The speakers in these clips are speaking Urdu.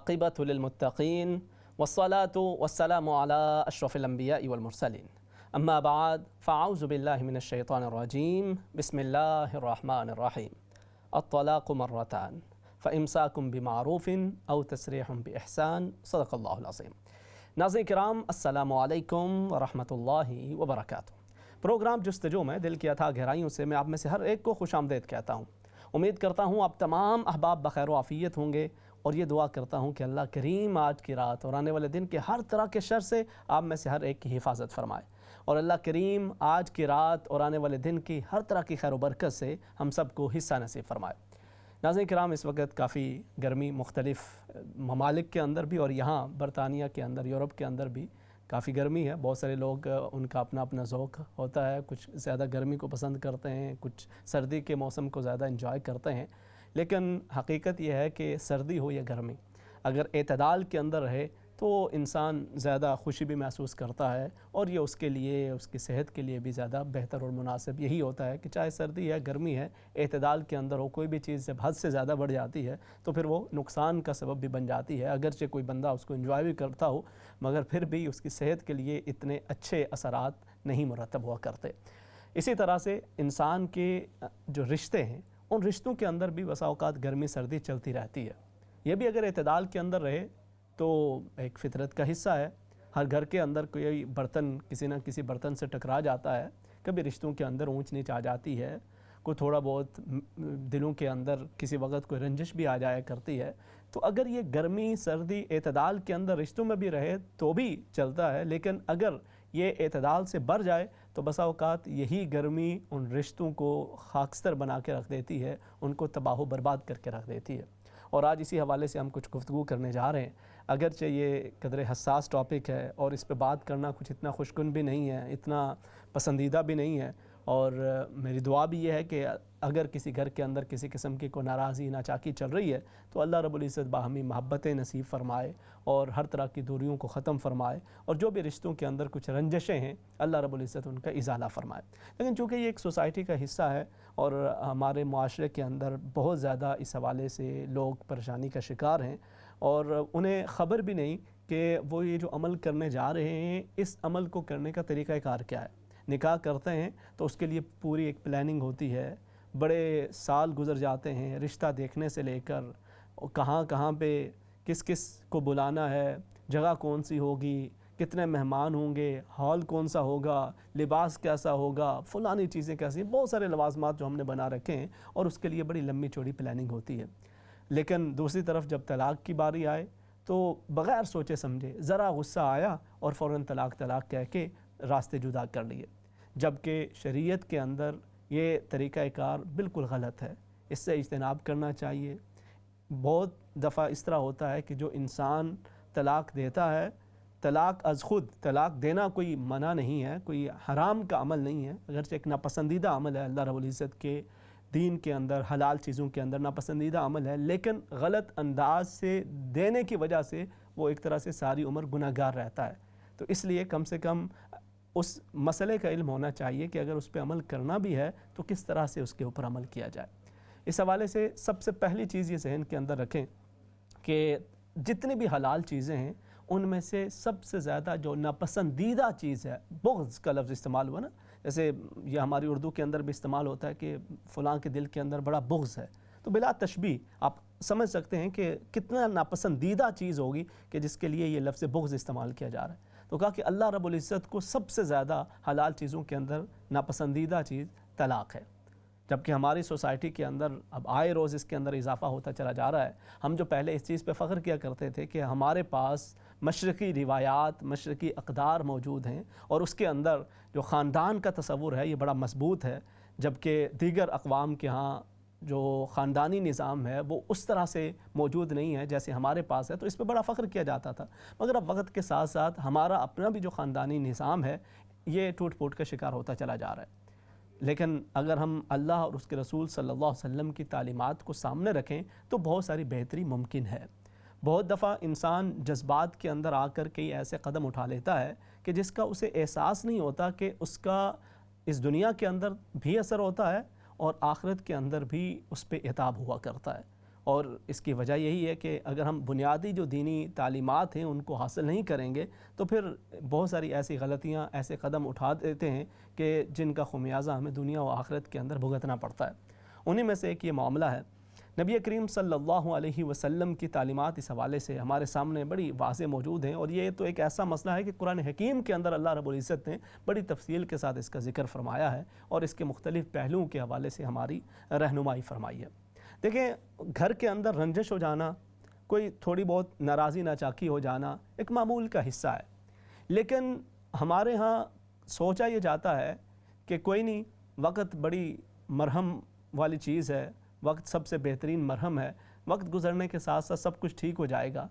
والعاقبۃ للمتقین والصلاة والسلام علی اشرف الانبیاء والمرسلین اما بعد فاعوذ باللہ من الشیطان الرجیم بسم اللہ الرحمن الرحیم الطلاق مرتان فامساک بمعروف او تسریح باحسان صدق اللہ العظیم۔ ناظرین کرام السلام علیکم ورحمۃ اللہ وبرکاتہ۔ پروگرام جستجو میں دل کی اتھاہ گہرائیوں سے میں آپ میں سے ہر ایک کو خوش آمدید کہتا ہوں۔ امید کرتا ہوں آپ تمام احباب بخیر و عافیت ہوں گے، اور یہ دعا کرتا ہوں کہ اللہ کریم آج کی رات اور آنے والے دن کے ہر طرح کے شر سے آپ میں سے ہر ایک کی حفاظت فرمائے، اور اللہ کریم آج کی رات اور آنے والے دن کی ہر طرح کی خیر و برکت سے ہم سب کو حصہ نصیب فرمائے۔ ناظرین کرام، اس وقت کافی گرمی مختلف ممالک کے اندر بھی اور یہاں برطانیہ کے اندر، یورپ کے اندر بھی کافی گرمی ہے۔ بہت سارے لوگ ان کا اپنا اپنا ذوق ہوتا ہے، کچھ زیادہ گرمی کو پسند کرتے ہیں، کچھ سردی کے موسم کو زیادہ انجوائے کرتے ہیں، لیکن حقیقت یہ ہے کہ سردی ہو یا گرمی اگر اعتدال کے اندر رہے تو انسان زیادہ خوشی بھی محسوس کرتا ہے، اور یہ اس کے لیے، اس کی صحت کے لیے بھی زیادہ بہتر اور مناسب یہی ہوتا ہے کہ چاہے سردی ہے گرمی ہے، اعتدال کے اندر ہو۔ کوئی بھی چیز جب حد سے زیادہ بڑھ جاتی ہے تو پھر وہ نقصان کا سبب بھی بن جاتی ہے، اگرچہ کوئی بندہ اس کو انجوائے بھی کرتا ہو مگر پھر بھی اس کی صحت کے لیے اتنے اچھے اثرات نہیں مرتب ہوا کرتے۔ اسی طرح سے انسان کے جو رشتے ہیں ان رشتوں کے اندر بھی بسا اوقات گرمی سردی چلتی رہتی ہے۔ یہ بھی اگر اعتدال کے اندر رہے تو ایک فطرت کا حصہ ہے۔ ہر گھر کے اندر کوئی برتن کسی نہ کسی برتن سے ٹکرا جاتا ہے، کبھی رشتوں کے اندر اونچ نیچ آ جاتی ہے، کوئی تھوڑا بہت دلوں کے اندر کسی وقت کوئی رنجش بھی آ جایا کرتی ہے۔ تو اگر یہ گرمی سردی اعتدال کے اندر رشتوں میں بھی رہے تو بھی چلتا ہے، لیکن اگر یہ اعتدال سے بڑھ جائے تو بسا اوقات یہی گرمی ان رشتوں کو خاکستر بنا کے رکھ دیتی ہے، ان کو تباہ و برباد کر کے رکھ دیتی ہے۔ اور آج اسی حوالے سے ہم کچھ گفتگو کرنے جا رہے ہیں، اگرچہ یہ قدر حساس ٹاپک ہے اور اس پہ بات کرنا کچھ اتنا خوشگوار بھی نہیں ہے، اتنا پسندیدہ بھی نہیں ہے، اور میری دعا بھی یہ ہے کہ اگر کسی گھر کے اندر کسی قسم کی کوئی ناراضی ناچاکی چل رہی ہے تو اللہ رب العزت باہمی محبتیں نصیب فرمائے اور ہر طرح کی دوریوں کو ختم فرمائے، اور جو بھی رشتوں کے اندر کچھ رنجشیں ہیں اللہ رب العزت ان کا ازالہ فرمائے۔ لیکن چونکہ یہ ایک سوسائٹی کا حصہ ہے اور ہمارے معاشرے کے اندر بہت زیادہ اس حوالے سے لوگ پریشانی کا شکار ہیں، اور انہیں خبر بھی نہیں کہ وہ یہ جو عمل کرنے جا رہے ہیں اس عمل کو کرنے کا طریقہ کار کیا ہے۔ نکاح کرتے ہیں تو اس کے لیے پوری ایک پلاننگ ہوتی ہے، بڑے سال گزر جاتے ہیں رشتہ دیکھنے سے لے کر کہاں کہاں پہ کس کس کو بلانا ہے، جگہ کون سی ہوگی، کتنے مہمان ہوں گے، ہال کون سا ہوگا، لباس کیسا ہوگا، فلانی چیزیں کیسی، بہت سارے لوازمات جو ہم نے بنا رکھے ہیں اور اس کے لیے بڑی لمبی چوڑی پلاننگ ہوتی ہے۔ لیکن دوسری طرف جب طلاق کی باری آئے تو بغیر سوچے سمجھے ذرا غصہ آیا اور فوراً طلاق کہہ کے راستے جدا کر لیے، جبکہ شریعت کے اندر یہ طریقہ کار بالکل غلط ہے، اس سے اجتناب کرنا چاہیے۔ بہت دفعہ اس طرح ہوتا ہے کہ جو انسان طلاق دیتا ہے، طلاق از خود، طلاق دینا کوئی منع نہیں ہے، کوئی حرام کا عمل نہیں ہے، اگرچہ ایک ناپسندیدہ عمل ہے اللہ رب العزت کے دین کے اندر، حلال چیزوں کے اندر ناپسندیدہ عمل ہے، لیکن غلط انداز سے دینے کی وجہ سے وہ ایک طرح سے ساری عمر گناہ گار رہتا ہے۔ تو اس لیے کم سے کم اس مسئلے کا علم ہونا چاہیے کہ اگر اس پہ عمل کرنا بھی ہے تو کس طرح سے اس کے اوپر عمل کیا جائے۔ اس حوالے سے سب سے پہلی چیز یہ ذہن کے اندر رکھیں کہ جتنی بھی حلال چیزیں ہیں ان میں سے سب سے زیادہ جو ناپسندیدہ چیز ہے، بغض کا لفظ استعمال ہوا نا، جیسے یہ ہماری اردو کے اندر بھی استعمال ہوتا ہے کہ فلاں کے دل کے اندر بڑا بغض ہے، تو بلا تشبیہ آپ سمجھ سکتے ہیں کہ کتنا ناپسندیدہ چیز ہوگی کہ جس کے لیے یہ لفظ بغض استعمال کیا جا رہا ہے۔ تو کہا کہ اللہ رب العزت کو سب سے زیادہ حلال چیزوں کے اندر ناپسندیدہ چیز طلاق ہے، جبکہ ہماری سوسائٹی کے اندر اب آئے روز اس کے اندر اضافہ ہوتا چلا جا رہا ہے۔ ہم جو پہلے اس چیز پہ فخر کیا کرتے تھے کہ ہمارے پاس مشرقی روایات، مشرقی اقدار موجود ہیں اور اس کے اندر جو خاندان کا تصور ہے یہ بڑا مضبوط ہے، جبکہ دیگر اقوام کے ہاں جو خاندانی نظام ہے وہ اس طرح سے موجود نہیں ہے جیسے ہمارے پاس ہے، تو اس پہ بڑا فخر کیا جاتا تھا۔ مگر اب وقت کے ساتھ ساتھ ہمارا اپنا بھی جو خاندانی نظام ہے یہ ٹوٹ پھوٹ کا شکار ہوتا چلا جا رہا ہے۔ لیکن اگر ہم اللہ اور اس کے رسول صلی اللہ علیہ وسلم کی تعلیمات کو سامنے رکھیں تو بہت ساری بہتری ممکن ہے۔ بہت دفعہ انسان جذبات کے اندر آ کر کئی ایسے قدم اٹھا لیتا ہے کہ جس کا اسے احساس نہیں ہوتا کہ اس کا اس دنیا کے اندر بھی اثر ہوتا ہے اور آخرت کے اندر بھی اس پہ عتاب ہوا کرتا ہے۔ اور اس کی وجہ یہی ہے کہ اگر ہم بنیادی جو دینی تعلیمات ہیں ان کو حاصل نہیں کریں گے تو پھر بہت ساری ایسی غلطیاں، ایسے قدم اٹھا دیتے ہیں کہ جن کا خمیازہ ہمیں دنیا و آخرت کے اندر بھگتنا پڑتا ہے۔ انہی میں سے ایک یہ معاملہ ہے۔ نبی کریم صلی اللہ علیہ وسلم کی تعلیمات اس حوالے سے ہمارے سامنے بڑی واضح موجود ہیں، اور یہ تو ایک ایسا مسئلہ ہے کہ قرآن حکیم کے اندر اللہ رب العزت نے بڑی تفصیل کے ساتھ اس کا ذکر فرمایا ہے اور اس کے مختلف پہلوؤں کے حوالے سے ہماری رہنمائی فرمائی ہے۔ دیکھیں، گھر کے اندر رنجش ہو جانا، کوئی تھوڑی بہت ناراضی ناچاکی ہو جانا ایک معمول کا حصہ ہے، لیکن ہمارے ہاں سوچا یہ جاتا ہے کہ کوئی نہیں، وقت بڑی مرہم والی چیز ہے، وقت سب سے بہترین مرہم ہے، وقت گزرنے کے ساتھ ساتھ سب کچھ ٹھیک ہو جائے گا۔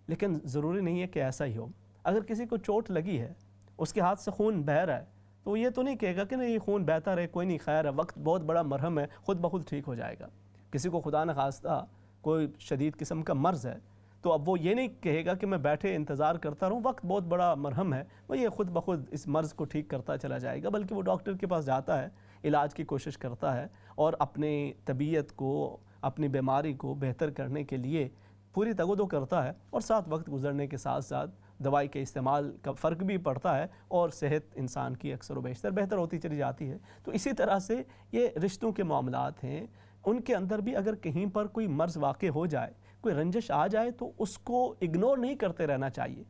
لیکن ضروری نہیں ہے کہ ایسا ہی ہو۔ اگر کسی کو چوٹ لگی ہے، اس کے ہاتھ سے خون بہہ رہا ہے، تو وہ یہ تو نہیں کہے گا کہ نہیں یہ خون بہتا رہے، کوئی نہیں، خیر ہے، وقت بہت بڑا مرہم ہے، خود بخود ٹھیک ہو جائے گا۔ کسی کو خدا نخواستہ کوئی شدید قسم کا مرض ہے تو اب وہ یہ نہیں کہے گا کہ میں بیٹھے انتظار کرتا رہوں، وقت بہت بڑا مرہم ہے، وہ یہ خود بخود اس مرض کو ٹھیک کرتا چلا جائے گا، بلکہ وہ ڈاکٹر کے پاس جاتا ہے، علاج کی کوشش کرتا ہے اور اپنی طبیعت کو، اپنی بیماری کو بہتر کرنے کے لیے پوری تگ و دو کرتا ہے، اور ساتھ وقت گزرنے کے ساتھ ساتھ دوائی کے استعمال کا فرق بھی پڑتا ہے اور صحت انسان کی اکثر و بیشتر بہتر ہوتی چلی جاتی ہے۔ تو اسی طرح سے یہ رشتوں کے معاملات ہیں، ان کے اندر بھی اگر کہیں پر کوئی مرض واقع ہو جائے، کوئی رنجش آ جائے، تو اس کو اگنور نہیں کرتے رہنا چاہیے،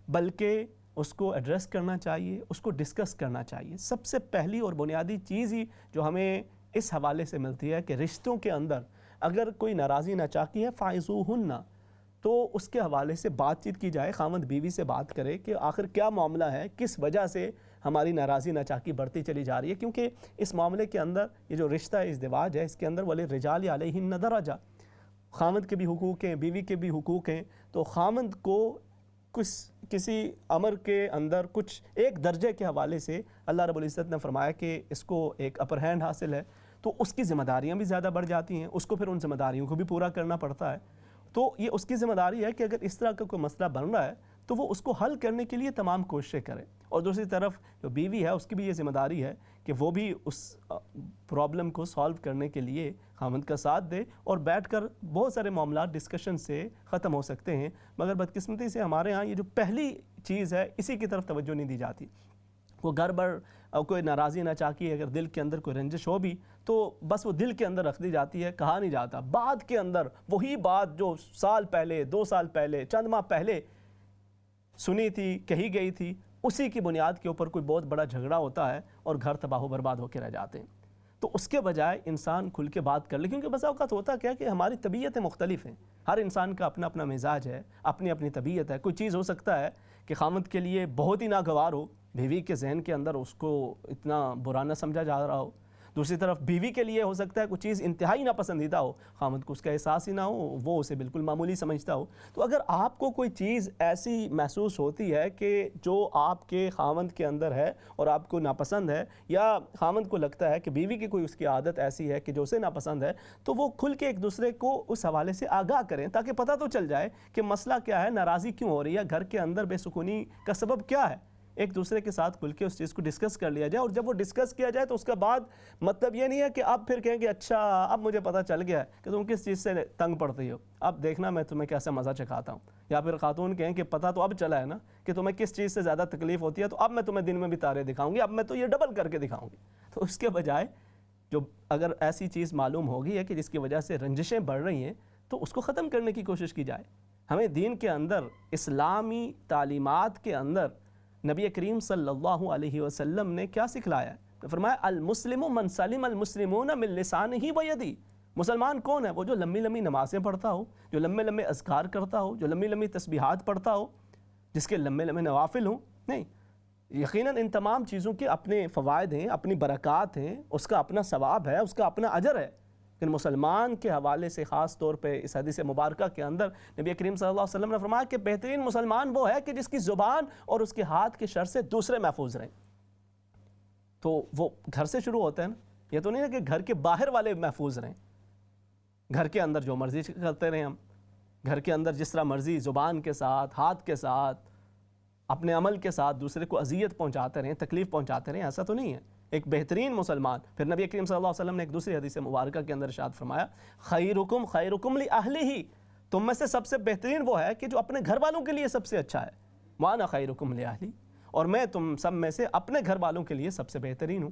بلکہ اس کو ایڈریس کرنا چاہیے، اس کو ڈسکس کرنا چاہیے۔ سب سے پہلی اور بنیادی چیز ہی جو ہمیں اس حوالے سے ملتی ہے کہ رشتوں کے اندر اگر کوئی ناراضی ناچاکی ہے، فَاعِظُوهُنَّ، تو اس کے حوالے سے بات چیت کی جائے، خاوند بیوی سے بات کرے کہ آخر کیا معاملہ ہے، کس وجہ سے ہماری ناراضی ناچاکی بڑھتی چلی جا رہی ہے، کیونکہ اس معاملے کے اندر یہ جو رشتہ ہے، ازدواج ہے، اس کے اندر وَلِلرِّجَالِ عَلَيْهِنَّ دَرَجَةٌ، خاوند کے بھی حقوق ہیں، بیوی کے بھی حقوق ہیں، تو خاوند کو کسی امر کے اندر کچھ ایک درجے کے حوالے سے اللہ رب العزت نے فرمایا کہ اس کو ایک اپر ہینڈ حاصل ہے، تو اس کی ذمہ داریاں بھی زیادہ بڑھ جاتی ہیں، اس کو پھر ان ذمہ داریوں کو بھی پورا کرنا پڑتا ہے۔ تو یہ اس کی ذمہ داری ہے کہ اگر اس طرح کا کوئی مسئلہ بن رہا ہے تو وہ اس کو حل کرنے کے لیے تمام کوششیں کرے، اور دوسری طرف جو بیوی ہے اس کی بھی یہ ذمہ داری ہے کہ وہ بھی اس پرابلم کو سالو کرنے کے لیے خاوند کا ساتھ دے، اور بیٹھ کر بہت سارے معاملات ڈسکشن سے ختم ہو سکتے ہیں، مگر بدقسمتی سے ہمارے ہاں یہ جو پہلی چیز ہے اسی کی طرف توجہ نہیں دی جاتی۔ وہ گھر بر کوئی ناراضی ناچاکی، اگر دل کے اندر کوئی رنجش ہو بھی تو بس وہ دل کے اندر رکھ دی جاتی ہے، کہا نہیں جاتا۔ بعد کے اندر وہی بات جو سال پہلے، 2 سال پہلے، چند ماہ پہلے سنی تھی، کہی گئی تھی، اسی کی بنیاد کے اوپر کوئی بہت بڑا جھگڑا ہوتا ہے اور گھر تباہ و برباد ہو کے رہ جاتے ہیں۔ تو اس کے بجائے انسان کھل کے بات کر لے، کیونکہ بسا اوقات ہوتا کیا کہ ہماری طبیعتیں مختلف ہیں، ہر انسان کا اپنا اپنا مزاج ہے، اپنی اپنی طبیعت ہے۔ کوئی چیز ہو سکتا ہے کہ خاوند کے لیے بہت ہی ناگوار ہو، بیوی کے ذہن کے اندر اس کو اتنا برا نہ سمجھا جا رہا ہو، دوسری طرف بیوی کے لیے ہو سکتا ہے کوئی چیز انتہائی ناپسندیدہ ہو، خاوند کو اس کا احساس ہی نہ ہو، وہ اسے بالکل معمولی سمجھتا ہو۔ تو اگر آپ کو کوئی چیز ایسی محسوس ہوتی ہے کہ جو آپ کے خاوند کے اندر ہے اور آپ کو ناپسند ہے، یا خاوند کو لگتا ہے کہ بیوی کی کوئی اس کی عادت ایسی ہے کہ جو اسے ناپسند ہے، تو وہ کھل کے ایک دوسرے کو اس حوالے سے آگاہ کریں، تاکہ پتہ تو چل جائے کہ مسئلہ کیا ہے، ناراضی کیوں ہو رہی ہے، گھر کے اندر بے سکونی کا سبب کیا ہے۔ ایک دوسرے کے ساتھ کھل کے اس چیز کو ڈسکس کر لیا جائے، اور جب وہ ڈسکس کیا جائے تو اس کا بعد مطلب یہ نہیں ہے کہ اب پھر کہیں کہ اچھا اب مجھے پتہ چل گیا ہے کہ تم کس چیز سے تنگ پڑتی ہو، اب دیکھنا میں تمہیں کیسے مزہ چکھاتا ہوں، یا پھر خاتون کہیں کہ پتہ تو اب چلا ہے نا کہ تمہیں کس چیز سے زیادہ تکلیف ہوتی ہے، تو اب میں تمہیں دن میں بھی تارے دکھاؤں گی، اب میں تو یہ ڈبل کر کے دکھاؤں گی۔ تو اس کے بجائے جو اگر ایسی چیز معلوم ہوگی ہے کہ جس کی وجہ سے رنجشیں بڑھ رہی ہیں، تو اس کو ختم کرنے کی کوشش کی جائے۔ ہمیں دین کے اندر، اسلامی تعلیمات کے اندر نبی کریم صلی اللہ علیہ وسلم نے کیا سکھلایا ہے؟ فرمایا المسلم من سلم المسلمون من لسانہ و یدہ۔ مسلمان کون ہے؟ وہ جو لمبی لمبی نمازیں پڑھتا ہو، جو لمبے لمبے اذکار کرتا ہو، جو لمبی لمبی تسبیحات پڑھتا ہو، جس کے لمبے لمبے نوافل ہوں۔ نہیں، یقیناً ان تمام چیزوں کے اپنے فوائد ہیں، اپنی برکات ہیں، اس کا اپنا ثواب ہے، اس کا اپنا اجر ہے، لیکن مسلمان کے حوالے سے خاص طور پہ اس حدیث مبارکہ کے اندر نبی کریم صلی اللہ علیہ وسلم نے فرمایا کہ بہترین مسلمان وہ ہے کہ جس کی زبان اور اس کے ہاتھ کے شر سے دوسرے محفوظ رہیں۔ تو وہ گھر سے شروع ہوتا ہے نا، یہ تو نہیں ہے کہ گھر کے باہر والے محفوظ رہیں، گھر کے اندر جو مرضی کرتے رہیں، ہم گھر کے اندر جس طرح مرضی زبان کے ساتھ، ہاتھ کے ساتھ، اپنے عمل کے ساتھ دوسرے کو اذیت پہنچاتے رہیں، تکلیف پہنچاتے رہیں، ایسا تو نہیں ہے۔ ایک بہترین مسلمان. پھر نبی کریم صلی اللہ علیہ وسلم نے ایک دوسری حدیث مبارکہ کے اندر ارشاد فرمایا خیرکم خیرکم لأہلہ، تم میں سے سب سے بہترین وہ ہے کہ جو اپنے گھر والوں کے لیے سب سے اچھا ہے. وانا خیرکم لأہلی، اور میں تم سب میں سے اپنے گھر والوں کے لیے سب سے بہترین ہوں.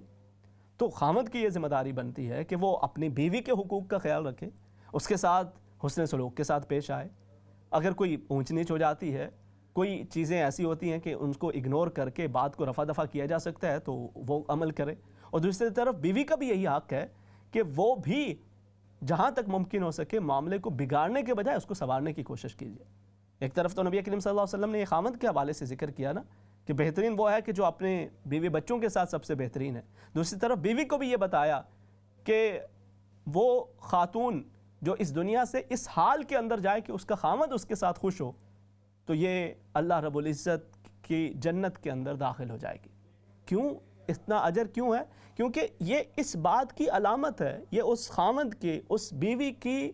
تو خاوند کی یہ ذمہ داری بنتی ہے کہ وہ اپنی بیوی کے حقوق کا خیال رکھے، اس کے ساتھ حسن سلوک کے ساتھ پیش آئے. اگر کوئی اونچ نیچ ہو جاتی ہے، کوئی چیزیں ایسی ہوتی ہیں کہ ان کو اگنور کر کے بات کو رفع دفع کیا جا سکتا ہے تو وہ عمل کرے. اور دوسری طرف بیوی کا بھی یہی حق ہے کہ وہ بھی جہاں تک ممکن ہو سکے معاملے کو بگاڑنے کے بجائے اس کو سنوارنے کی کوشش کیجیے. ایک طرف تو نبی کریم صلی اللہ علیہ وسلم نے یہ خاوند کے حوالے سے ذکر کیا نا کہ بہترین وہ ہے کہ جو اپنے بیوی بچوں کے ساتھ سب سے بہترین ہے. دوسری طرف بیوی کو بھی یہ بتایا کہ وہ خاتون جو اس دنیا سے اس حال کے اندر جائے کہ اس کا خاوند اس کے ساتھ خوش ہو تو یہ اللہ رب العزت کی جنت کے اندر داخل ہو جائے گی. کیوں اتنا اجر کیوں ہے؟ کیونکہ یہ اس بات کی علامت ہے، یہ اس خاوند کی، اس بیوی کی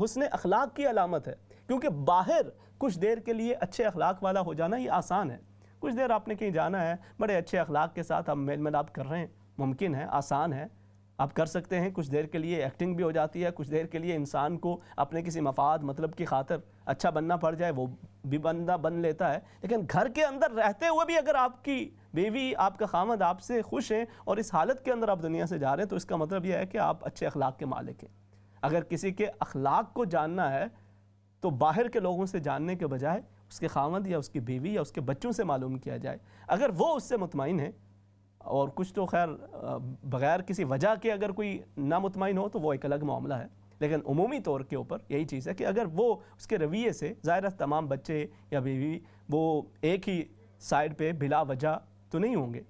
حسن اخلاق کی علامت ہے. کیونکہ باہر کچھ دیر کے لیے اچھے اخلاق والا ہو جانا یہ آسان ہے. کچھ دیر آپ نے کہیں جانا ہے، بڑے اچھے اخلاق کے ساتھ آپ میل ملاپ کر رہے ہیں، ممکن ہے، آسان ہے، آپ کر سکتے ہیں. کچھ دیر کے لیے ایکٹنگ بھی ہو جاتی ہے، کچھ دیر کے لیے انسان کو اپنے کسی مفاد مطلب کی خاطر اچھا بننا پڑ جائے وہ بھی بندہ بن لیتا ہے. لیکن گھر کے اندر رہتے ہوئے بھی اگر آپ کی بیوی، آپ کا خاوند آپ سے خوش ہیں اور اس حالت کے اندر آپ دنیا سے جا رہے ہیں تو اس کا مطلب یہ ہے کہ آپ اچھے اخلاق کے مالک ہیں. اگر کسی کے اخلاق کو جاننا ہے تو باہر کے لوگوں سے جاننے کے بجائے اس کے خاوند یا اس کی بیوی یا اس کے بچوں سے معلوم کیا جائے. اگر وہ اس سے مطمئن ہے، اور کچھ تو خیر بغیر کسی وجہ کے اگر کوئی نامطمئن ہو تو وہ ایک الگ معاملہ ہے، لیکن عمومی طور کے اوپر یہی چیز ہے کہ اگر وہ اس کے رویے سے، ظاہر ہے تمام بچے یا بیوی وہ ایک ہی سائڈ پہ بلا وجہ تو نہیں ہوں گے،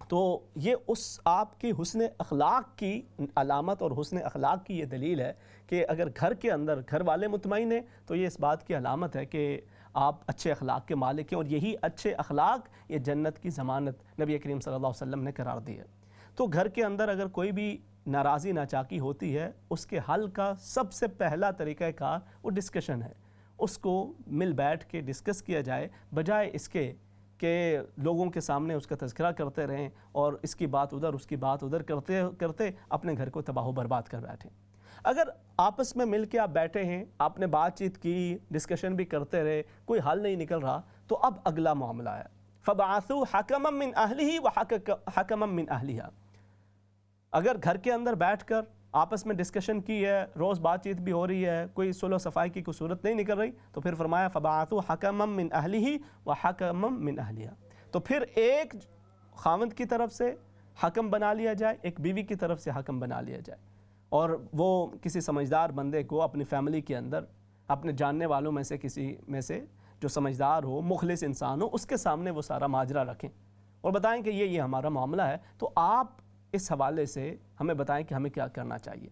تو یہ اس آپ کی حسن اخلاق کی علامت اور حسن اخلاق کی یہ دلیل ہے کہ اگر گھر کے اندر گھر والے مطمئن ہیں تو یہ اس بات کی علامت ہے کہ آپ اچھے اخلاق کے مالک ہیں، اور یہی اچھے اخلاق یہ جنت کی ضمانت نبی کریم صلی اللہ علیہ وسلم نے قرار دی ہے. تو گھر کے اندر اگر کوئی بھی ناراضی ناچاکی ہوتی ہے، اس کے حل کا سب سے پہلا طریقہ کار وہ ڈسکشن ہے. اس کو مل بیٹھ کے ڈسکس کیا جائے، بجائے اس کے کہ لوگوں کے سامنے اس کا تذکرہ کرتے رہیں اور اس کی بات ادھر اس کی بات ادھر کرتے کرتے اپنے گھر کو تباہ و برباد کر بیٹھیں. اگر آپس میں مل کے آپ بیٹھے ہیں، آپ نے بات چیت کی، ڈسکشن بھی کرتے رہے، کوئی حل نہیں نکل رہا، تو اب اگلا معاملہ ہے فَبَعَثُوا حَكَمًا مِّنْ أَهْلِهِ وَحَكَمًا مِّنْ أَهْلِهَا. اگر گھر کے اندر بیٹھ کر آپس میں ڈسکشن کی ہے، روز بات چیت بھی ہو رہی ہے، کوئی صلح و صفائی کی کوئی صورت نہیں نکل رہی، تو پھر فرمایا فَبَعَثُوا حَكَمًا مِّنْ أَهْلِهِ وَحَكَمًا مِّنْ أَهْلِهَا. تو پھر ایک خاوند کی طرف سے حکم بنا لیا جائے، ایک بیوی کی طرف سے حکم بنا لیا جائے، اور وہ کسی سمجھدار بندے کو اپنی فیملی کے اندر اپنے جاننے والوں میں سے کسی میں سے جو سمجھدار ہو، مخلص انسان ہو، اس کے سامنے وہ سارا ماجرا رکھیں اور بتائیں کہ یہ ہمارا معاملہ ہے. تو آپ اس حوالے سے ہمیں بتائیں کہ ہمیں کیا کرنا چاہیے.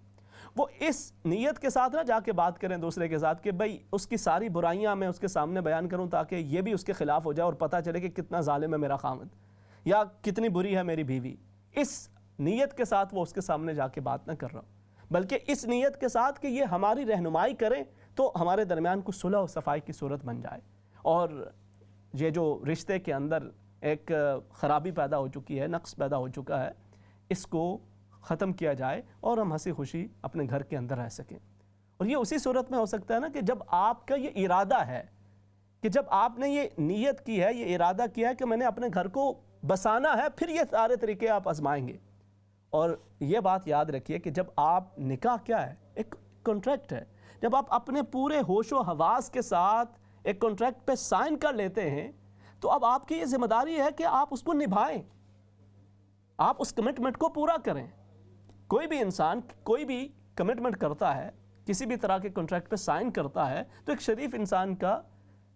وہ اس نیت کے ساتھ نہ جا کے بات کریں دوسرے کے ساتھ کہ بھئی اس کی ساری برائیاں میں اس کے سامنے بیان کروں تاکہ یہ بھی اس کے خلاف ہو جائے اور پتہ چلے کہ کتنا ظالم ہے میرا خاوند یا کتنی بری ہے میری بیوی. اس نیت کے ساتھ وہ اس کے سامنے جا کے بات نہ کر رہا ہوں، بلکہ اس نیت کے ساتھ کہ یہ ہماری رہنمائی کریں تو ہمارے درمیان کو صلح و صفائی کی صورت بن جائے، اور یہ جو رشتے کے اندر ایک خرابی پیدا ہو چکی ہے، نقص پیدا ہو چکا ہے، اس کو ختم کیا جائے اور ہم ہنسی خوشی اپنے گھر کے اندر رہ سکیں. اور یہ اسی صورت میں ہو سکتا ہے نا کہ جب آپ کا یہ ارادہ ہے، کہ جب آپ نے یہ نیت کی ہے، یہ ارادہ کیا ہے کہ میں نے اپنے گھر کو بسانا ہے، پھر یہ سارے طریقے آپ آزمائیں گے. اور یہ بات یاد رکھیے کہ جب آپ نکاح کیا ہے؟ ایک کانٹریکٹ ہے. جب آپ اپنے پورے ہوش و حواس کے ساتھ ایک کانٹریکٹ پہ سائن کر لیتے ہیں تو اب آپ کی یہ ذمہ داری ہے کہ آپ اس کو نبھائیں، آپ اس کمٹمنٹ کو پورا کریں. کوئی بھی انسان کوئی بھی کمٹمنٹ کرتا ہے، کسی بھی طرح کے کانٹریکٹ پہ سائن کرتا ہے تو ایک شریف انسان کا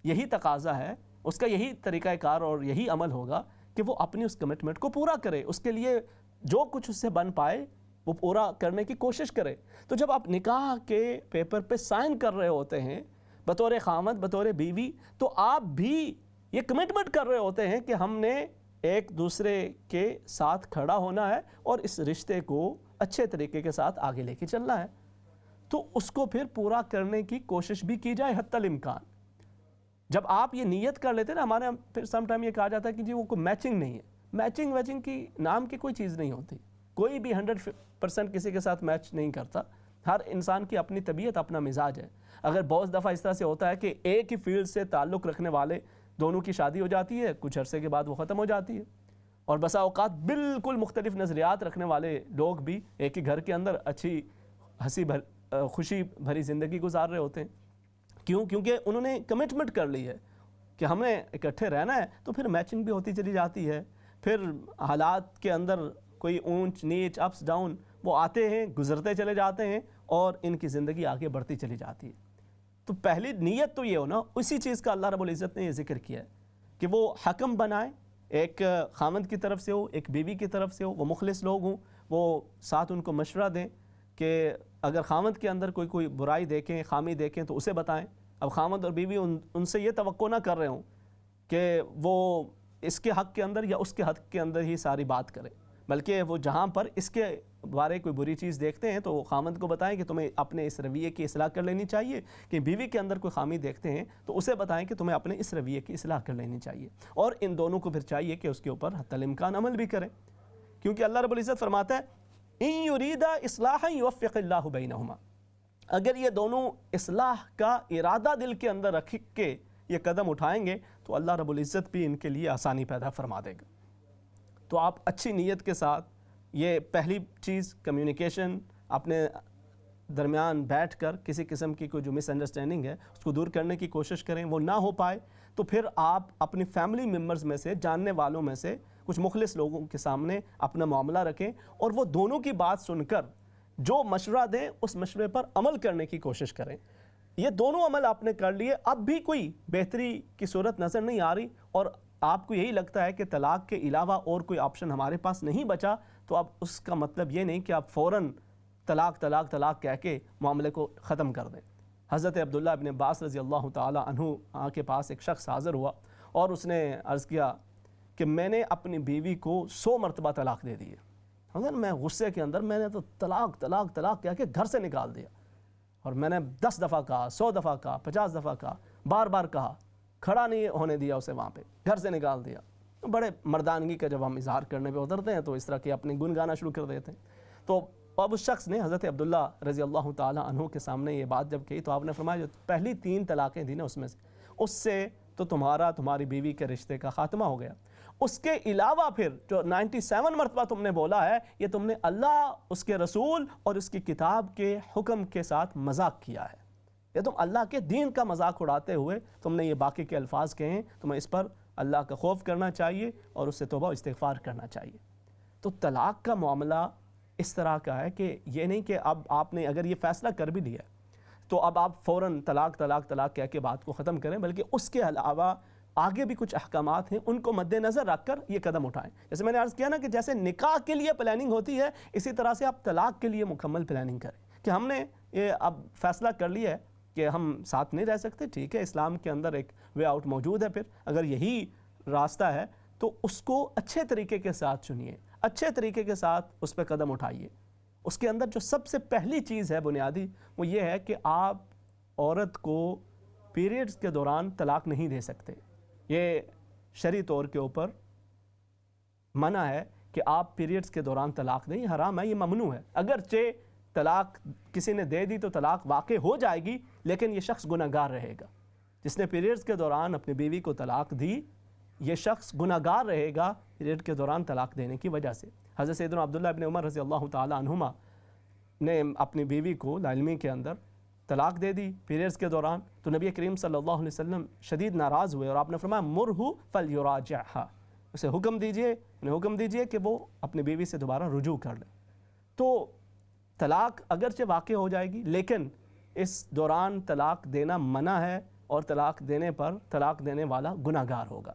یہی تقاضا ہے، اس کا یہی طریقہ کار اور یہی عمل ہوگا کہ وہ اپنی اس کمٹمنٹ کو پورا کرے، اس کے لیے جو کچھ اس سے بن پائے وہ پورا کرنے کی کوشش کرے. تو جب آپ نکاح کے پیپر پہ سائن کر رہے ہوتے ہیں بطور خاوند، بطور بیوی، تو آپ بھی یہ کمٹمنٹ کر رہے ہوتے ہیں کہ ہم نے ایک دوسرے کے ساتھ کھڑا ہونا ہے اور اس رشتے کو اچھے طریقے کے ساتھ آگے لے کے چلنا ہے. تو اس کو پھر پورا کرنے کی کوشش بھی کی جائے حتی الامکان. جب آپ یہ نیت کر لیتے ہیں نا، ہمارے پھر سم ٹائم یہ کہا جاتا ہے کہ جی وہ کوئی میچنگ نہیں ہے. میچنگ ویچنگ کی نام کی کوئی چیز نہیں ہوتی. کوئی بھی 100% کسی کے ساتھ میچ نہیں کرتا. ہر انسان کی اپنی طبیعت، اپنا مزاج ہے. اگر بہت دفعہ اس طرح سے ہوتا ہے کہ ایک ہی فیلڈ سے تعلق رکھنے والے دونوں کی شادی ہو جاتی ہے، کچھ عرصے کے بعد وہ ختم ہو جاتی ہے. اور بسا اوقات بالکل مختلف نظریات رکھنے والے لوگ بھی ایک ہی گھر کے اندر اچھی خوشی بھری زندگی گزار رہے ہوتے ہیں. کیوں؟ کیونکہ انہوں نے کمٹمنٹ کر لی ہے کہ ہمیں اکٹھے رہنا ہے. تو پھر میچنگ بھی ہوتی چلی جاتی ہے. پھر حالات کے اندر کوئی اونچ نیچ، اپس ڈاؤن، وہ آتے ہیں، گزرتے چلے جاتے ہیں اور ان کی زندگی آگے بڑھتی چلی جاتی ہے. تو پہلی نیت تو یہ ہو نا، اسی چیز کا اللہ رب العزت نے یہ ذکر کیا ہے کہ وہ حکم بنائے، ایک خامند کی طرف سے ہو، ایک بیوی کی طرف سے ہو، وہ مخلص لوگ ہوں، وہ ساتھ ان کو مشورہ دیں کہ اگر خامند کے اندر کوئی برائی دیکھیں، خامی دیکھیں تو اسے بتائیں. اب خامند اور بیوی ان سے یہ توقع نہ کر رہے ہوں کہ وہ اس کے حق کے اندر یا اس کے حق کے اندر ہی ساری بات کریں، بلکہ وہ جہاں پر اس کے بارے کوئی بری چیز دیکھتے ہیں تو خامند کو بتائیں کہ تمہیں اپنے اس رویے کی اصلاح کر لینی چاہیے. کہ بیوی کے اندر کوئی خامی دیکھتے ہیں تو اسے بتائیں کہ تمہیں اپنے اس رویے کی اصلاح کر لینی چاہیے. اور ان دونوں کو پھر چاہیے کہ اس کے اوپر حتی الامکان عمل بھی کریں. کیونکہ اللہ رب العزت فرماتا ہے ان یریدا اصلاحا یوفق اللہ بینہما، اگر یہ دونوں اصلاح کا ارادہ دل کے اندر رکھ کے یہ قدم اٹھائیں گے تو اللہ رب العزت بھی ان کے لیے آسانی پیدا فرما دے گا. تو آپ اچھی نیت کے ساتھ یہ پہلی چیز کمیونیکیشن، اپنے درمیان بیٹھ کر کسی قسم کی کوئی جو مس انڈرسٹینڈنگ ہے اس کو دور کرنے کی کوشش کریں. وہ نہ ہو پائے تو پھر آپ اپنی فیملی ممبرز میں سے، جاننے والوں میں سے کچھ مخلص لوگوں کے سامنے اپنا معاملہ رکھیں اور وہ دونوں کی بات سن کر جو مشورہ دیں اس مشورے پر عمل کرنے کی کوشش کریں. یہ دونوں عمل آپ نے کر لیے، اب بھی کوئی بہتری کی صورت نظر نہیں آ رہی اور آپ کو یہی لگتا ہے کہ طلاق کے علاوہ اور کوئی آپشن ہمارے پاس نہیں بچا، تو اب اس کا مطلب یہ نہیں کہ آپ فوراً طلاق طلاق طلاق کہہ کے معاملے کو ختم کر دیں. حضرت عبداللہ ابن عباس رضی اللہ تعالی عنہ کے پاس ایک شخص حاضر ہوا اور اس نے عرض کیا کہ میں نے اپنی بیوی کو 100 مرتبہ طلاق دے دی ہے. اگر میں غصے کے اندر میں نے تو طلاق طلاق طلاق کہہ کے گھر سے نکال دیا، اور میں نے 10 دفعہ کہا، 100 دفعہ کہا، 50 دفعہ کہا، بار بار کہا، کھڑا نہیں ہونے دیا اسے، وہاں پہ گھر سے نکال دیا. بڑے مردانگی کا جب ہم اظہار کرنے پہ اترتے ہیں تو اس طرح کے اپنے گن گانا شروع کر دیتے ہیں. تو اب اس شخص نے حضرت عبداللہ رضی اللہ تعالی عنہ کے سامنے یہ بات جب کہی تو آپ نے فرمایا جو پہلی 3 طلاقیں دی نا اس سے تو تمہاری بیوی کے رشتے کا خاتمہ ہو گیا. اس کے علاوہ پھر جو 97 مرتبہ تم نے بولا ہے یہ تم نے اللہ، اس کے رسول اور اس کی کتاب کے حکم کے ساتھ مذاق کیا ہے. یہ تم اللہ کے دین کا مذاق اڑاتے ہوئے تم نے یہ باقی کے الفاظ کہے ہیں. تمہیں اس پر اللہ کا خوف کرنا چاہیے اور اس سے توبہ و استغفار کرنا چاہیے. تو طلاق کا معاملہ اس طرح کا ہے کہ یہ نہیں کہ اب آپ نے اگر یہ فیصلہ کر بھی لیا تو اب آپ فوراً طلاق طلاق طلاق کہہ کے بات کو ختم کریں، بلکہ اس کے علاوہ آگے بھی کچھ احکامات ہیں، ان کو مد نظر رکھ کر یہ قدم اٹھائیں. جیسے میں نے عرض کیا نا کہ جیسے نکاح کے لیے پلاننگ ہوتی ہے، اسی طرح سے آپ طلاق کے لیے مکمل پلاننگ کریں کہ ہم نے یہ اب فیصلہ کر لیا ہے کہ ہم ساتھ نہیں رہ سکتے. ٹھیک ہے، اسلام کے اندر ایک وے آؤٹ موجود ہے. پھر اگر یہی راستہ ہے تو اس کو اچھے طریقے کے ساتھ چنیے، اچھے طریقے کے ساتھ اس پہ قدم اٹھائیے. اس کے اندر جو سب سے پہلی چیز ہے بنیادی، وہ یہ ہے کہ آپ عورت کو پیریڈز کے دوران طلاق نہیں دے سکتے. یہ شرعی طور کے اوپر منع ہے کہ آپ پیریڈز کے دوران طلاق دیں. یہ حرام ہے، یہ ممنوع ہے. اگرچہ طلاق کسی نے دے دی تو طلاق واقع ہو جائے گی، لیکن یہ شخص گناہگار رہے گا. جس نے پیریڈز کے دوران اپنی بیوی کو طلاق دی یہ شخص گناہگار رہے گا پیریڈ کے دوران طلاق دینے کی وجہ سے. حضرت سیدنا عبداللہ ابن عمر رضی اللہ تعالی عنہما نے اپنی بیوی کو لاعلمی کے اندر طلاق دے دی پیریڈز کے دوران. تو نبی کریم صلی اللہ علیہ وسلم شدید ناراض ہوئے اور آپ نے فرمایا مرہو فلیراجعھا، اسے حکم دیجئے کہ وہ اپنی بیوی سے دوبارہ رجوع کر لے. تو طلاق اگرچہ واقع ہو جائے گی لیکن اس دوران طلاق دینا منع ہے اور طلاق دینے پر طلاق دینے والا گناہگار ہوگا.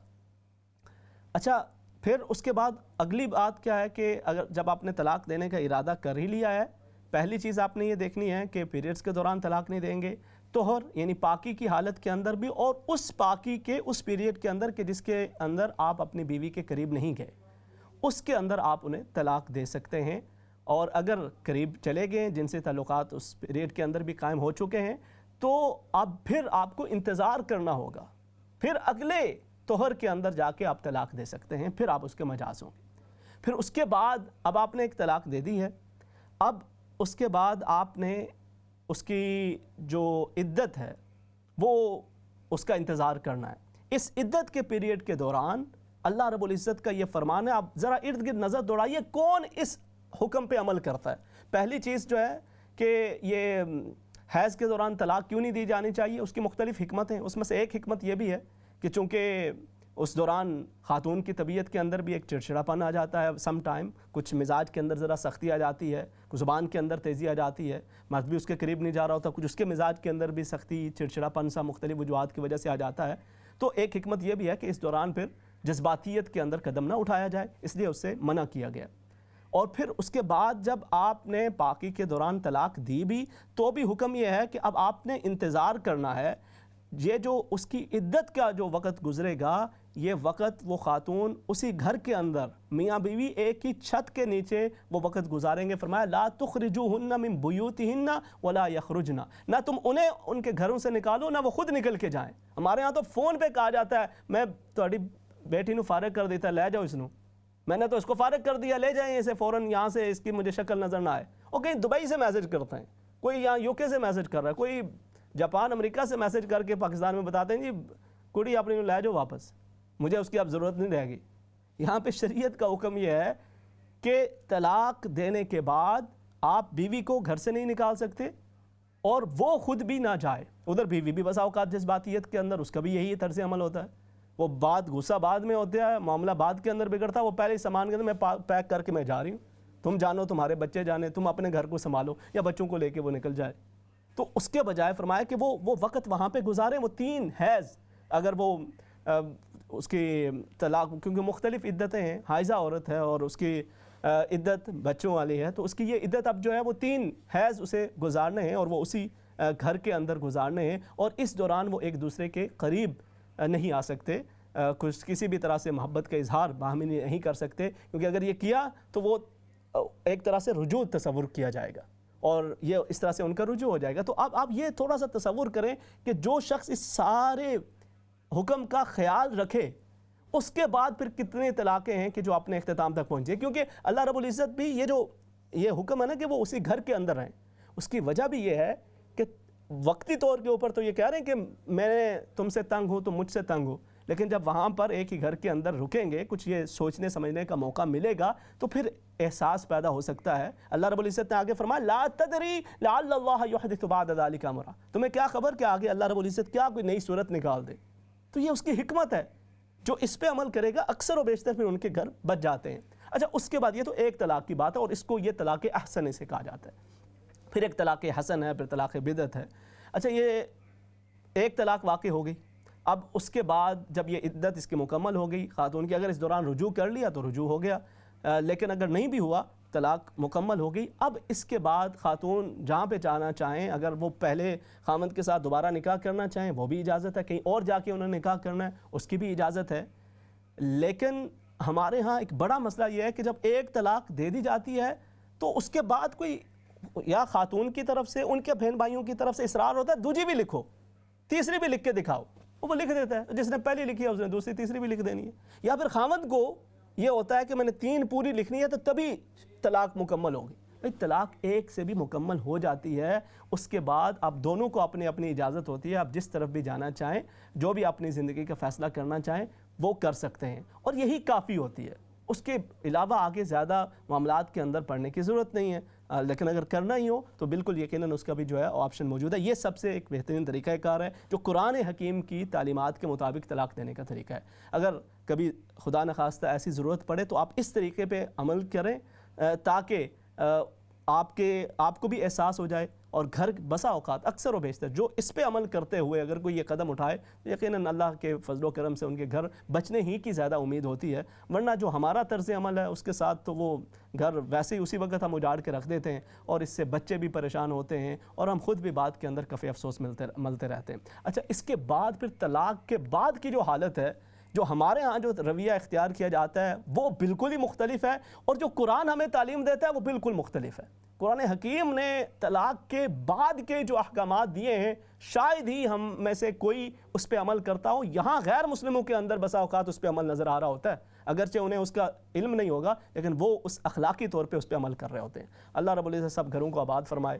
اچھا، پھر اس کے بعد اگلی بات کیا ہے کہ اگر جب آپ نے طلاق دینے کا ارادہ کر ہی لیا ہے، پہلی چیز آپ نے یہ دیکھنی ہے کہ پیریڈز کے دوران طلاق نہیں دیں گے. طہر یعنی پاکی کی حالت کے اندر بھی، اور اس پاکی کے اس پیریڈ کے اندر کہ جس کے اندر آپ اپنی بیوی کے قریب نہیں گئے، اس کے اندر آپ انہیں طلاق دے سکتے ہیں. اور اگر قریب چلے گئے، جن سے تعلقات اس پیریڈ کے اندر بھی قائم ہو چکے ہیں، تو اب پھر آپ کو انتظار کرنا ہوگا. پھر اگلے طہر کے اندر جا کے آپ طلاق دے سکتے ہیں، پھر آپ اس کے مجاز ہوں گے۔ پھر اس کے بعد اب آپ نے ایک طلاق دے دی ہے، اب اس کے بعد آپ نے اس کی جو عدت ہے وہ اس کا انتظار کرنا ہے۔ اس عدت کے پیریڈ کے دوران اللہ رب العزت کا یہ فرمان ہے، آپ ذرا ارد گرد نظر دوڑائیے کون اس حکم پہ عمل کرتا ہے۔ پہلی چیز جو ہے کہ یہ حیض کے دوران طلاق کیوں نہیں دی جانی چاہیے، اس کی مختلف حکمتیں ہیں۔ اس میں سے ایک حکمت یہ بھی ہے کہ چونکہ اس دوران خاتون کی طبیعت کے اندر بھی ایک چڑچڑاپن آ جاتا ہے، سم ٹائم کچھ مزاج کے اندر ذرا سختی آ جاتی ہے، کچھ زبان کے اندر تیزی آ جاتی ہے، مرد بھی اس کے قریب نہیں جا رہا ہوتا، کچھ اس کے مزاج کے اندر بھی سختی، چڑچڑاپن سا مختلف وجوہات کی وجہ سے آ جاتا ہے۔ تو ایک حکمت یہ بھی ہے کہ اس دوران پھر جذباتیت کے اندر قدم نہ اٹھایا جائے، اس لیے اس سے منع کیا گیا۔ اور پھر اس کے بعد جب آپ نے پاکی کے دوران طلاق دی بھی تو بھی حکم یہ ہے کہ اب آپ نے انتظار کرنا ہے، یہ جو اس کی عدت کا جو وقت گزرے گا، یہ وقت وہ خاتون اسی گھر کے اندر میاں بیوی ایک ہی چھت کے نیچے وہ وقت گزاریں گے۔ فرمایا لا تخرجوہن من بیوتہن ولا یخرجن، نہ تم انہیں ان کے گھروں سے نکالو نہ وہ خود نکل کے جائیں۔ ہمارے ہاں تو فون پہ کہا جاتا ہے میں تہاڈی بیٹی نو فارغ کر دیتا، لے جاؤ اس نو، میں نے تو اس کو فارغ کر دیا، لے جائیں اسے فوراً یہاں سے، اس کی مجھے شکل نظر نہ آئے۔ اور کہیں دبئی سے میسج کرتے ہیں، کوئی یہاں یو کے سے میسج کر رہا ہے، کوئی جاپان امریکہ سے میسج کر کے پاکستان میں بتاتے ہیں جی کڑی اپنی لے جاؤ واپس، مجھے اس کی اب ضرورت نہیں رہے گی۔ یہاں پہ شریعت کا حکم یہ ہے کہ طلاق دینے کے بعد آپ بیوی کو گھر سے نہیں نکال سکتے اور وہ خود بھی نہ جائے ادھر۔ بیوی بھی بسا اوقات جذباتیت کے اندر اس کا بھی یہی طرز عمل ہوتا ہے، وہ بات غصہ بعد میں ہوتا ہے، معاملہ بعد کے اندر بگڑتا ہے، وہ پہلے ہی سامان کے اندر میں پیک کر کے میں جا رہی ہوں، تم جانو تمہارے بچے جانے، تم اپنے گھر کو سنبھالو، یا بچوں کو لے کے وہ نکل جائے۔ تو اس کے بجائے فرمایا کہ وہ وقت وہاں پہ گزاریں، وہ 3 حیض، اگر وہ اس کی طلاق، کیونکہ مختلف عدتیں ہیں، حائضہ عورت ہے اور اس کی عدت بچوں والی ہے، تو اس کی یہ عدت اب جو ہے وہ 3 حیض اسے گزارنے ہیں اور وہ اسی گھر کے اندر گزارنے ہیں، اور اس دوران وہ ایک دوسرے کے قریب نہیں آ سکتے، کچھ کسی بھی طرح سے محبت کا اظہار باہمی نہیں کر سکتے، کیونکہ اگر یہ کیا تو وہ ایک طرح سے رجوع تصور کیا جائے گا اور یہ اس طرح سے ان کا رجوع ہو جائے گا۔ تو اب آپ یہ تھوڑا سا تصور کریں کہ جو شخص اس سارے حکم کا خیال رکھے، اس کے بعد پھر کتنے طلاقیں ہیں کہ جو اپنے اختتام تک پہنچے، کیونکہ اللہ رب العزت بھی یہ حکم ہے نا کہ وہ اسی گھر کے اندر رہیں، اس کی وجہ بھی یہ ہے کہ وقتی طور کے اوپر تو یہ کہہ رہے ہیں کہ میں تم سے تنگ ہوں تو مجھ سے تنگ ہو، لیکن جب وہاں پر ایک ہی گھر کے اندر رکیں گے، کچھ یہ سوچنے سمجھنے کا موقع ملے گا، تو پھر احساس پیدا ہو سکتا ہے۔ اللہ رب العزت نے آگے فرمایا لا تدری لعل اللہ یحدث بعد ذلک امرا، تمہیں کیا خبر کہ آگے اللہ رب العزت کیا کوئی نئی صورت نکال دے۔ تو یہ اس کی حکمت ہے، جو اس پہ عمل کرے گا اکثر و بیشتر پھر ان کے گھر بچ جاتے ہیں۔ اچھا، اس کے بعد یہ تو ایک طلاق کی بات ہے اور اس کو یہ طلاق احسن سے کہا جاتا ہے۔ پھر ایک طلاق حسن ہے، پھر طلاق بدعت ہے۔ اچھا، یہ ایک طلاق واقع ہو گئی، اب اس کے بعد جب یہ عدت اس کی مکمل ہو گئی خاتون کی، اگر اس دوران رجوع کر لیا تو رجوع ہو گیا، لیکن اگر نہیں بھی ہوا طلاق مکمل ہو گئی۔ اب اس کے بعد خاتون جہاں پہ جانا چاہیں، اگر وہ پہلے خامند کے ساتھ دوبارہ نکاح کرنا چاہیں وہ بھی اجازت ہے، کہیں اور جا کے انہوں نے نکاح کرنا ہے اس کی بھی اجازت ہے۔ لیکن ہمارے ہاں ایک بڑا مسئلہ یہ ہے کہ جب ایک طلاق دے دی جاتی ہے تو اس کے بعد کوئی یا خاتون کی طرف سے ان کے بہن بھائیوں کی طرف سے اصرار ہوتا ہے دوسری بھی لکھو، تیسری بھی لکھ کے دکھاؤ، وہ لکھ دیتا ہے، جس نے پہلی لکھی ہے اس نے دوسری تیسری بھی لکھ دینی ہے، یا پھر خامند کو یہ ہوتا ہے کہ میں نے 3 پوری لکھنی ہے تو تبھی طلاق مکمل ہوگی۔ بھئی طلاق ایک سے بھی مکمل ہو جاتی ہے، اس کے بعد اب دونوں کو اپنی اپنی اجازت ہوتی ہے، آپ جس طرف بھی جانا چاہیں، جو بھی اپنی زندگی کا فیصلہ کرنا چاہیں وہ کر سکتے ہیں، اور یہی کافی ہوتی ہے۔ اس کے علاوہ آگے زیادہ معاملات کے اندر پڑھنے کی ضرورت نہیں ہے، لیکن اگر کرنا ہی ہو تو بالکل یقیناً اس کا بھی جو ہے آپشن موجود ہے۔ یہ سب سے ایک بہترین طریقہ کار ہے جو قرآن حکیم کی تعلیمات کے مطابق طلاق دینے کا طریقہ ہے۔ اگر کبھی خدا نخواستہ ایسی ضرورت پڑے تو آپ اس طریقے پہ عمل کریں تاکہ آپ کو بھی احساس ہو جائے، اور گھر بسا اوقات اکثر و بیشتر جو اس پہ عمل کرتے ہوئے اگر کوئی یہ قدم اٹھائے تو یقیناً اللہ کے فضل و کرم سے ان کے گھر بچنے ہی کی زیادہ امید ہوتی ہے، ورنہ جو ہمارا طرز عمل ہے اس کے ساتھ تو وہ گھر ویسے ہی اسی وقت ہم اجاڑ کے رکھ دیتے ہیں، اور اس سے بچے بھی پریشان ہوتے ہیں اور ہم خود بھی بعد کے اندر کفِ افسوس ملتے رہتے ہیں۔ اچھا، اس کے بعد پھر طلاق کے بعد کی جو حالت ہے جو ہمارے ہاں جو رویہ اختیار کیا جاتا ہے وہ بالکل ہی مختلف ہے، اور جو قرآن ہمیں تعلیم دیتا ہے وہ بالکل مختلف ہے۔ قرآن حکیم نے طلاق کے بعد کے جو احکامات دیے ہیں شاید ہی ہم میں سے کوئی اس پہ عمل کرتا ہو۔ یہاں غیر مسلموں کے اندر بسا اوقات اس پہ عمل نظر آ رہا ہوتا ہے، اگرچہ انہیں اس کا علم نہیں ہوگا، لیکن وہ اس اخلاقی طور پہ اس پہ عمل کر رہے ہوتے ہیں۔ اللہ رب العزت سب گھروں کو آباد فرمائے۔